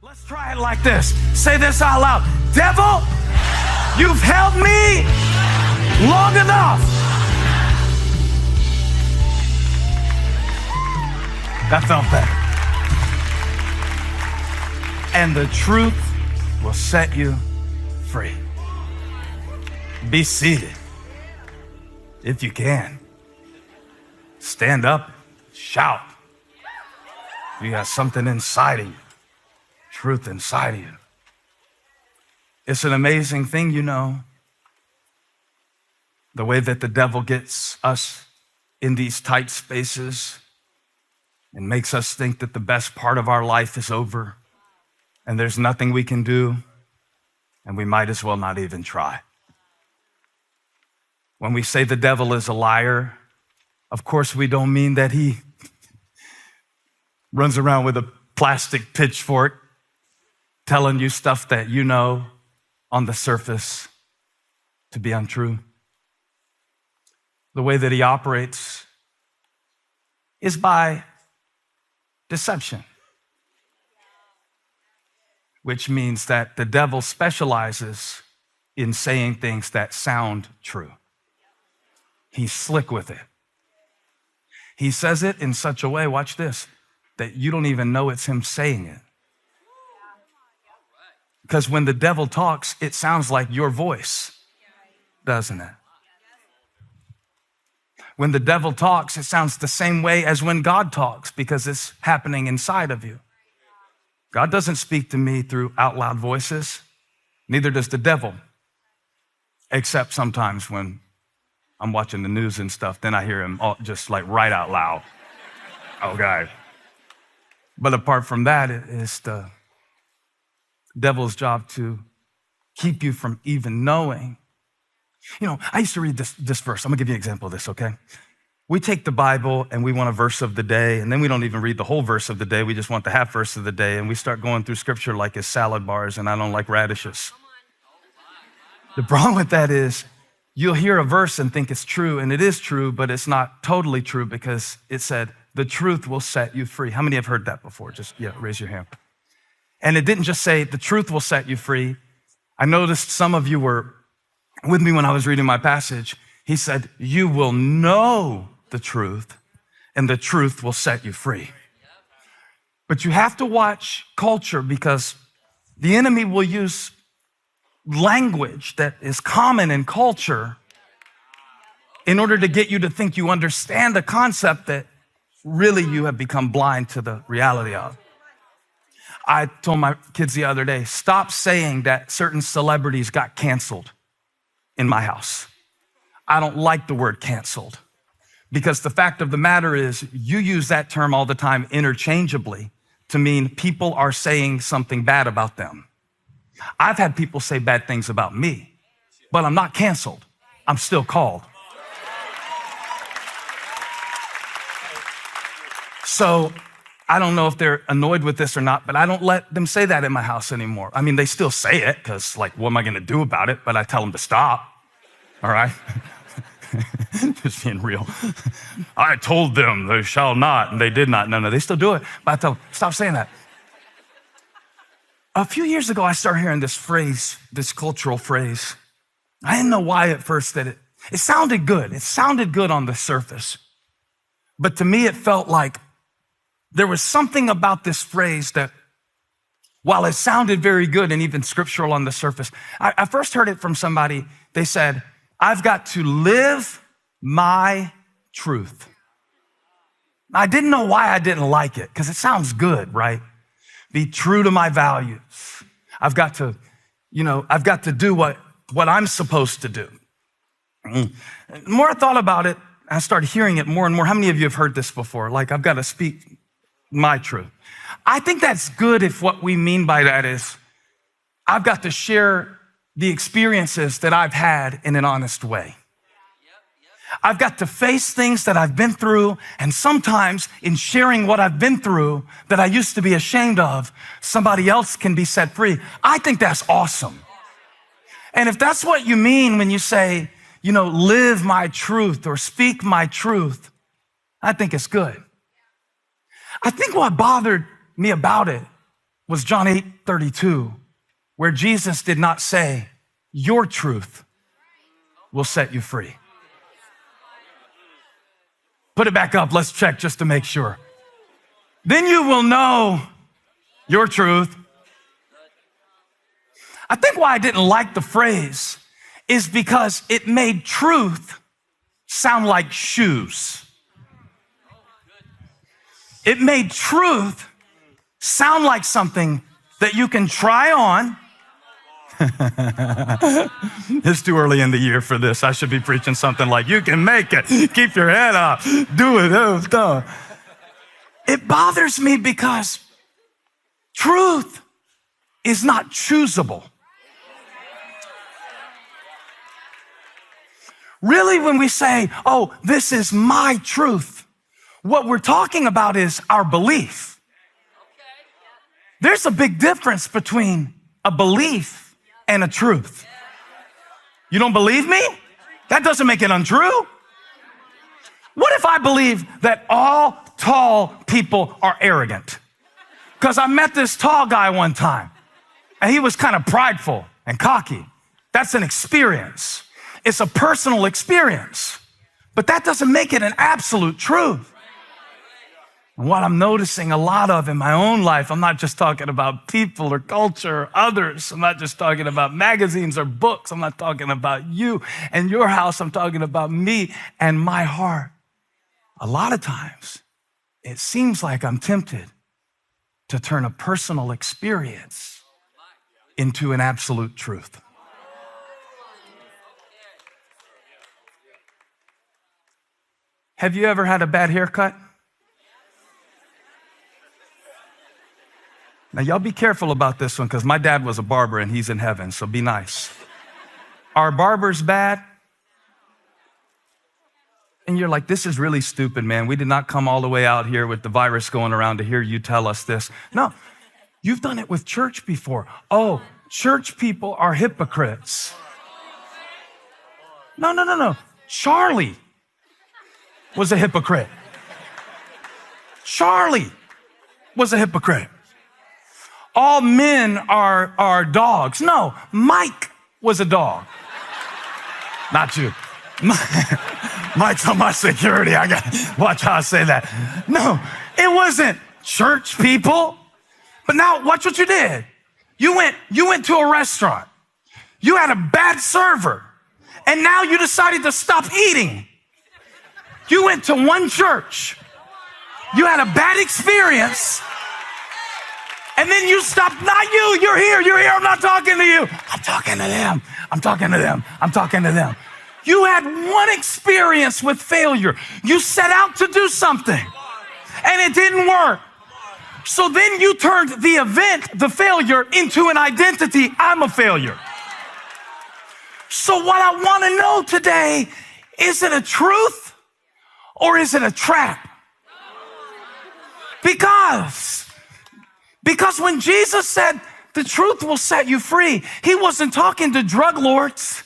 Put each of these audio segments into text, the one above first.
Let's try it like this. Say this out loud. Devil, you've held me long enough. That felt better. And the truth will set you free. Be seated if you can. Stand up, shout. You got something inside of you, truth inside of you. It's an amazing thing, you know, the way that the devil gets us in these tight spaces and makes us think that the best part of our life is over and there's nothing we can do, and we might as well not even try. When we say the devil is a liar, of course we don't mean that he runs around with a plastic pitchfork telling you stuff that you know on the surface to be untrue. The way that he operates is by deception, which means that the devil specializes in saying things that sound true. He's slick with it. He says it in such a way, watch this, that you don't even know it's him saying it. Because when the devil talks, it sounds like your voice, doesn't it? When the devil talks, it sounds the same way as when God talks, because it's happening inside of you. God doesn't speak to me through out loud voices, neither does the devil, except sometimes when I'm watching the news and stuff, then I hear him just like right out loud. Okay. But apart from that, it's the devil's job to keep you from even knowing. You know, I used to read this verse. I'm gonna give you an example of this, okay? We take the Bible and we want a verse of the day, and then we don't even read the whole verse of the day. We just want the half verse of the day, and we start going through scripture like it's salad bars, and I don't like radishes. The problem with that is you'll hear a verse and think it's true, and it is true, but it's not totally true because it said, the truth will set you free. How many have heard that before? Just, raise your hand. And it didn't just say the truth will set you free. I noticed some of you were with me when I was reading my passage. He said, you will know the truth, and the truth will set you free. But you have to watch culture, because the enemy will use language that is common in culture in order to get you to think you understand a concept that really you have become blind to the reality of. I told my kids the other day, stop saying that certain celebrities got canceled in my house. I don't like the word canceled, because the fact of the matter is you use that term all the time interchangeably to mean people are saying something bad about them. I've had people say bad things about me, but I'm not canceled. I'm still called. So I don't know if they're annoyed with this or not, but I don't let them say that in my house anymore. I mean, they still say it because, like, what am I going to do about it? But I tell them to stop, all right? Just being real. I told them they shall not, and they did not. No, they still do it. But I tell them, stop saying that. A few years ago, I started hearing this phrase, this cultural phrase. I didn't know why at first that it sounded good. It sounded good on the surface. But to me, it felt like there was something about this phrase that, while it sounded very good and even scriptural on the surface, I first heard it from somebody. They said, I've got to live my truth. I didn't know why I didn't like it, because it sounds good, right? Be true to my values. I've got to do what I'm supposed to do. The more I thought about it, I started hearing it more and more. How many of you have heard this before? Like, I've got to speak my truth. I think that's good if what we mean by that is I've got to share the experiences that I've had in an honest way. I've got to face things that I've been through, and sometimes in sharing what I've been through that I used to be ashamed of, somebody else can be set free. I think that's awesome. And if that's what you mean when you say, live my truth or speak my truth, I think it's good. I think what bothered me about it was John 8:32, where Jesus did not say, your truth will set you free. Put it back up. Let's check just to make sure. Then you will know your truth. I think why I didn't like the phrase is because it made truth sound like shoes. It made truth sound like something that you can try on. It's too early in the year for this. I should be preaching something like, you can make it. Keep your head up. Do it. It bothers me because truth is not choosable. Really, when we say, oh, this is my truth, what we're talking about is our belief. There's a big difference between a belief and a truth. You don't believe me? That doesn't make it untrue. What if I believe that all tall people are arrogant? Because I met this tall guy one time, and he was kind of prideful and cocky. That's an experience. It's a personal experience, but that doesn't make it an absolute truth. And what I'm noticing a lot of in my own life, I'm not just talking about people or culture or others. I'm not just talking about magazines or books. I'm not talking about you and your house. I'm talking about me and my heart. A lot of times, it seems like I'm tempted to turn a personal experience into an absolute truth. Have you ever had a bad haircut? Now, y'all be careful about this one because my dad was a barber and he's in heaven, so be nice. Are barbers bad? And you're like, this is really stupid, man. We did not come all the way out here with the virus going around to hear you tell us this. No, you've done it with church before. Oh, church people are hypocrites. No. Charlie was a hypocrite. Charlie was a hypocrite. All men are dogs. No, Mike was a dog. Not you. Mike's on my security. I got to watch how I say that. No, it wasn't church people. But now watch what you did. You went to a restaurant. You had a bad server. And now you decided to stop eating. You went to one church. You had a bad experience. And then you stopped. Not you. You're here. I'm not talking to you. I'm talking to them. You had one experience with failure. You set out to do something and it didn't work. So then you turned the event, the failure, into an identity. I'm a failure. So what I want to know today, is it a truth or is it a trap? Because when Jesus said the truth will set you free, he wasn't talking to drug lords.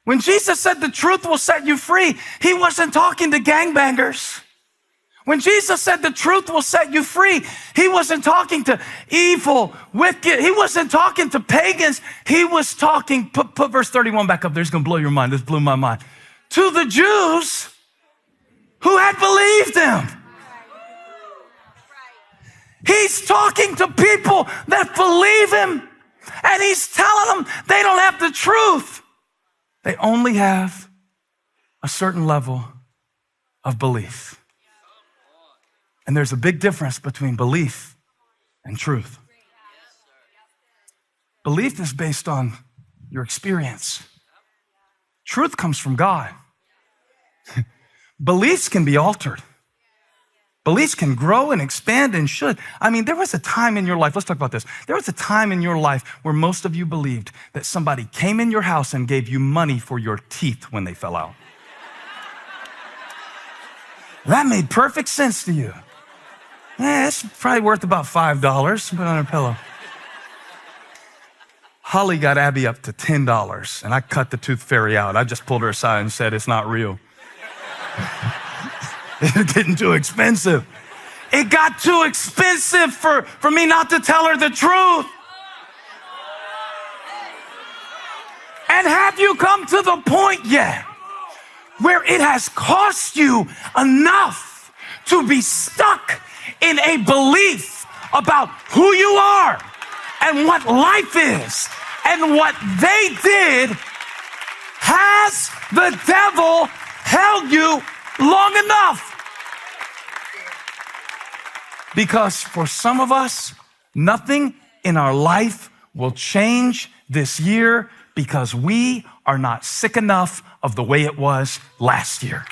When Jesus said the truth will set you free, he wasn't talking to gangbangers. When Jesus said the truth will set you free, he wasn't talking to evil, wicked. He wasn't talking to pagans. He was talking, put verse 31 back up there. It's going to blow your mind. This blew my mind. To the Jews who had believed him. He's talking to people that believe him, and he's telling them they don't have the truth. They only have a certain level of belief. And there's a big difference between belief and truth. Belief is based on your experience. Truth comes from God. Beliefs can be altered. Beliefs can grow and expand and should. I mean, there was a time in your life, let's talk about this. There was a time in your life where most of you believed that somebody came in your house and gave you money for your teeth when they fell out. That made perfect sense to you. It's probably worth about $5. Put it on her pillow. Holly got Abby up to $10, and I cut the tooth fairy out. I just pulled her aside and said, it's not real. It's getting too expensive. It got too expensive for me not to tell her the truth. And have you come to the point yet where it has cost you enough to be stuck in a belief about who you are and what life is and what they did? Has the devil held you long enough? Because for some of us, nothing in our life will change this year because we are not sick enough of the way it was last year.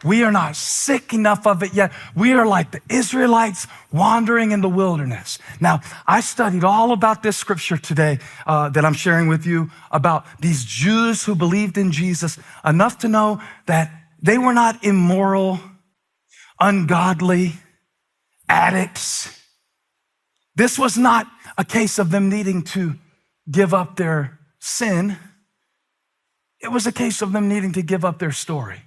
We are not sick enough of it yet. We are like the Israelites wandering in the wilderness. Now, I studied all about this scripture today that I'm sharing with you about these Jews who believed in Jesus, enough to know that they were not immoral, ungodly addicts. This was not a case of them needing to give up their sin. It was a case of them needing to give up their story.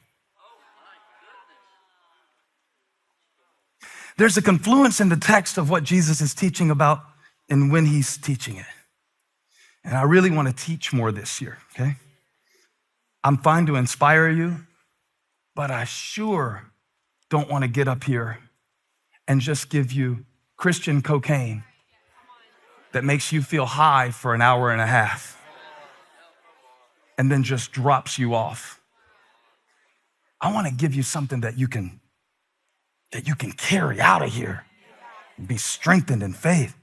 There's a confluence in the text of what Jesus is teaching about and when he's teaching it. And I really want to teach more this year, okay? I'm fine to inspire you, but I sure don't want to get up here and just give you Christian cocaine that makes you feel high for an hour and a half and then just drops you off. I want to give you something that you can carry out of here and be strengthened in faith.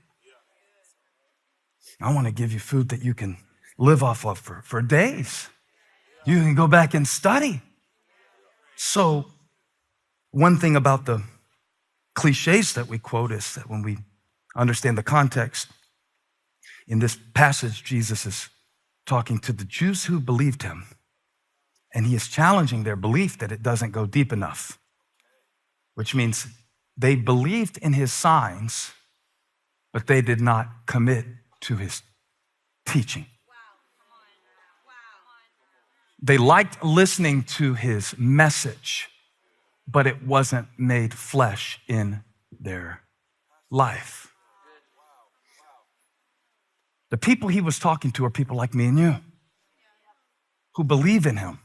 I want to give you food that you can live off of for days. You can go back and study. So one thing about the cliches that we quote is that when we understand the context, in this passage, Jesus is talking to the Jews who believed him, and he is challenging their belief that it doesn't go deep enough, which means they believed in his signs, but they did not commit to his teaching. They liked listening to his message, but it wasn't made flesh in their life. The people he was talking to are people like me and you who believe in him,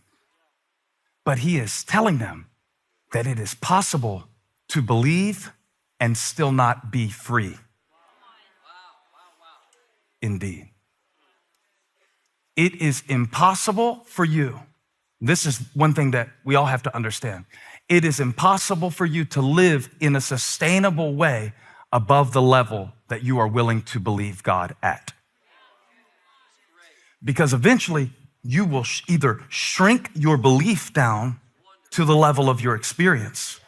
but he is telling them that it is possible to believe and still not be free. Indeed. It is impossible for you. This is one thing that we all have to understand. It is impossible for you to live in a sustainable way above the level that you are willing to believe God at. Because eventually you will either shrink your belief down to the level of your experience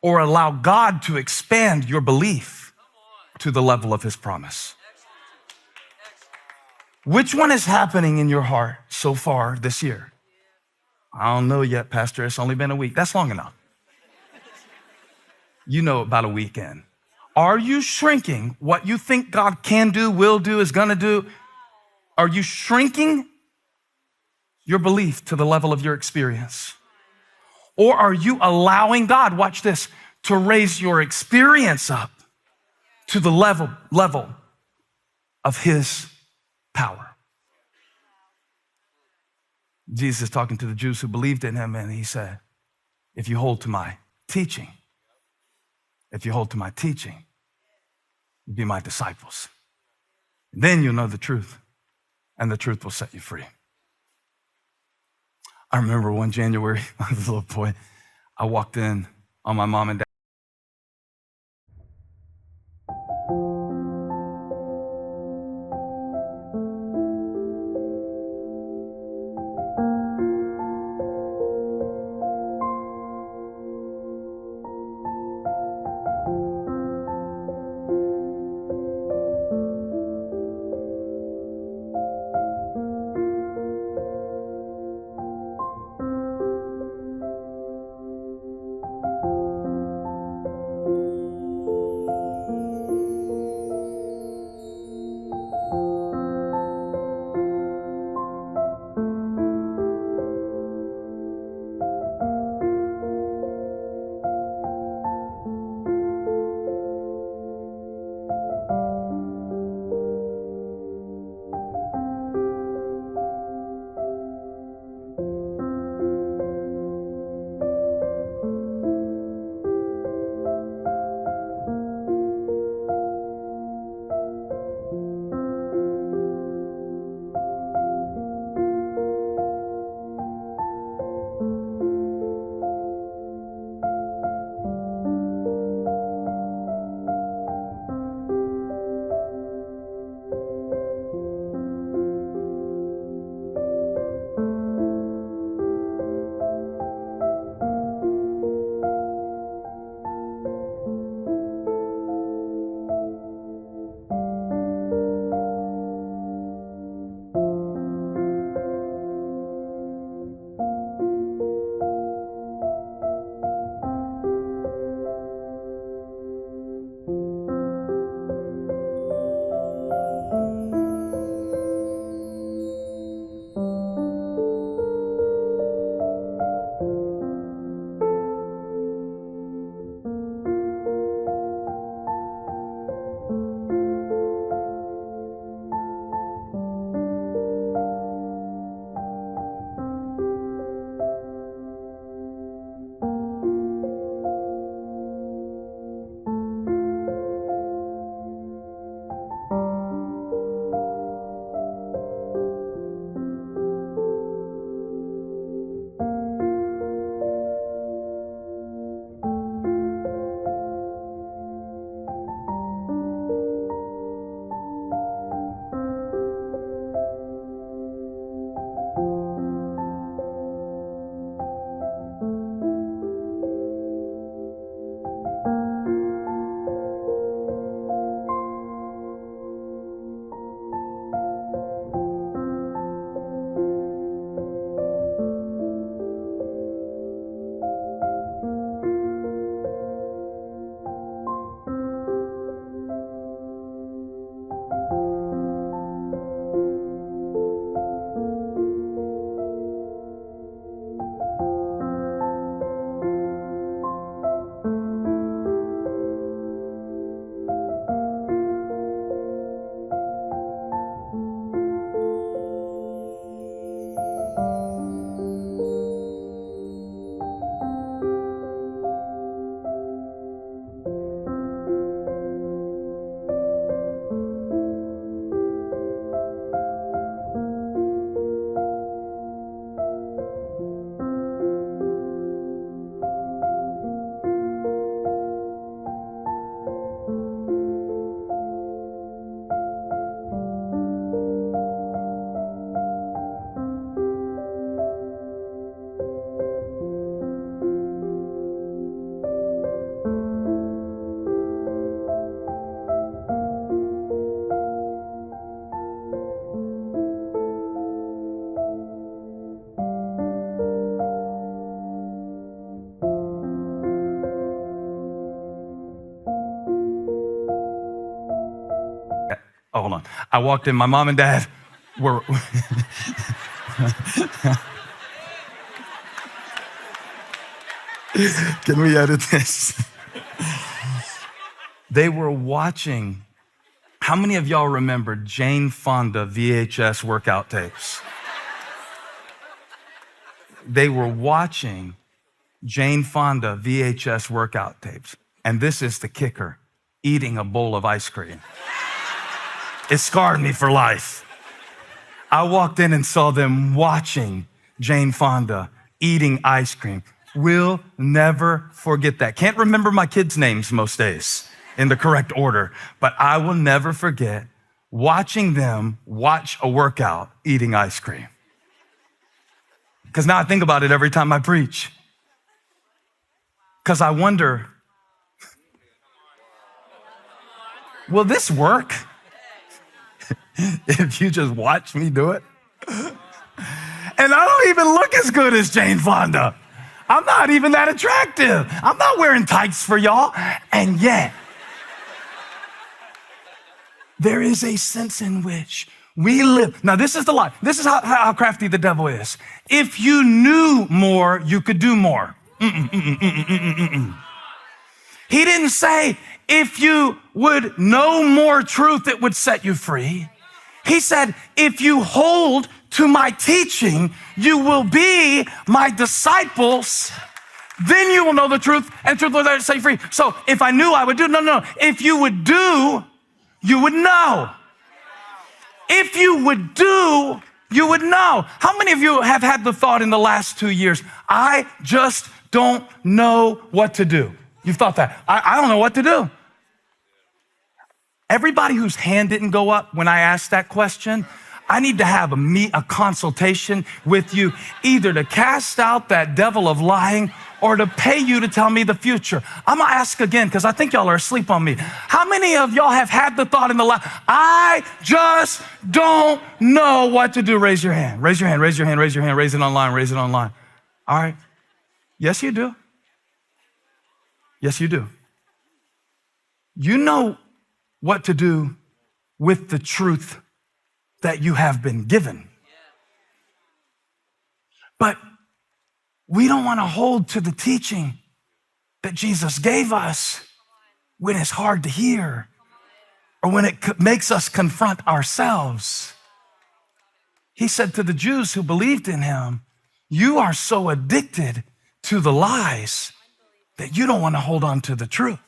or allow God to expand your belief to the level of his promise. Which one is happening in your heart so far this year? I don't know yet, Pastor. It's only been a week. That's long enough. You know about a weekend. Are you shrinking what you think God can do, will do, is gonna do? Are you shrinking your belief to the level of your experience? Or are you allowing God, watch this, to raise your experience up to the level of his power? Jesus is talking to the Jews who believed in him, and he said, if you hold to my teaching, you'll be my disciples. Then you'll know the truth, and the truth will set you free. I remember one January, I was a little boy, I walked in on my mom and dad. Oh, hold on. I walked in, my mom and dad were... Can we edit this? They were watching. How many of y'all remember Jane Fonda VHS workout tapes? They were watching Jane Fonda VHS workout tapes. And this is the kicker, eating a bowl of ice cream. It scarred me for life. I walked in and saw them watching Jane Fonda eating ice cream. Will never forget that. Can't remember my kids' names most days in the correct order, but I will never forget watching them watch a workout eating ice cream. Because now I think about it every time I preach. Because I wonder, will this work if you just watch me do it? And I don't even look as good as Jane Fonda. I'm not even that attractive. I'm not wearing tights for y'all. And yet, there is a sense in which we live. Now, this is the lie. This is how crafty the devil is. If you knew more, you could do more. He didn't say, if you would know more truth, it would set you free. He said, if you hold to my teaching, you will be my disciples. Then you will know the truth, and truth will set you free. So if I knew, I would do. No. If you would do, you would know. If you would do, you would know. How many of you have had the thought in the last 2 years, I just don't know what to do? You've thought that. I don't know what to do. Everybody whose hand didn't go up when I asked that question, I need to have a consultation with you, either to cast out that devil of lying or to pay you to tell me the future. I'm gonna ask again because I think y'all are asleep on me. How many of y'all have had the thought in the last, I just don't know what to do? Raise your hand, raise your hand, raise your hand, raise your hand, raise it online, raise it online. All right. Yes, you do. Yes, you do. You know what to do with the truth that you have been given. But we don't want to hold to the teaching that Jesus gave us when it's hard to hear or when it makes us confront ourselves. He said to the Jews who believed in him, you are so addicted to the lies that you don't want to hold on to the truth.